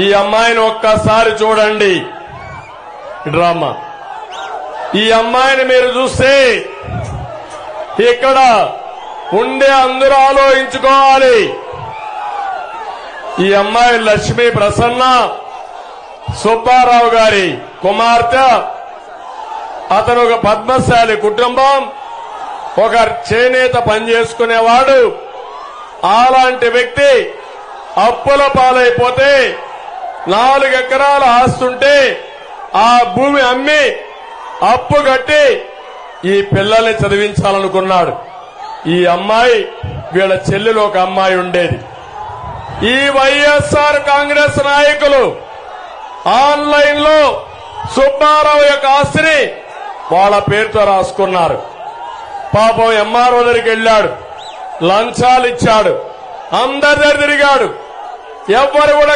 ఈ అమ్మాయిని ఒక్కసారి చూడండి. డ్రామా. ఈ అమ్మాయిని మీరు చూస్తే ఇక్కడ ఉండే అందరూ ఆలోచించుకోవాలి. ఈ అమ్మాయి లక్ష్మీ ప్రసన్న సుబ్బారావు గారి కుమార్తె. అతను ఒక పద్మశాలి కుటుంబం, ఒక చేనేత పనిచేసుకునేవాడు. అలాంటి వ్యక్తి అప్పుల పాలైపోతే 4 ఎకరాల ఆస్తుంటే ఆ భూమి అమ్మి అప్పు కట్టి ఈ పిల్లల్ని చదివించాలనుకున్నాడు. ఈ అమ్మాయి వీళ్ళ చెల్లెలు ఒక అమ్మాయి ఉండేది. ఈ వైఎస్ఆర్ కాంగ్రెస్ నాయకులు ఆన్లైన్ లో సుబ్బారావు యొక్క ఆస్తిని వాళ్ళ పేరుతో రాసుకున్నారు. పాపం ఎంఆర్ఓ దగ్గరికి వెళ్లాడు, లంచాలు ఇచ్చాడు, అందరి దగ్గర తిరిగాడు. ఎవ్వరు కూడా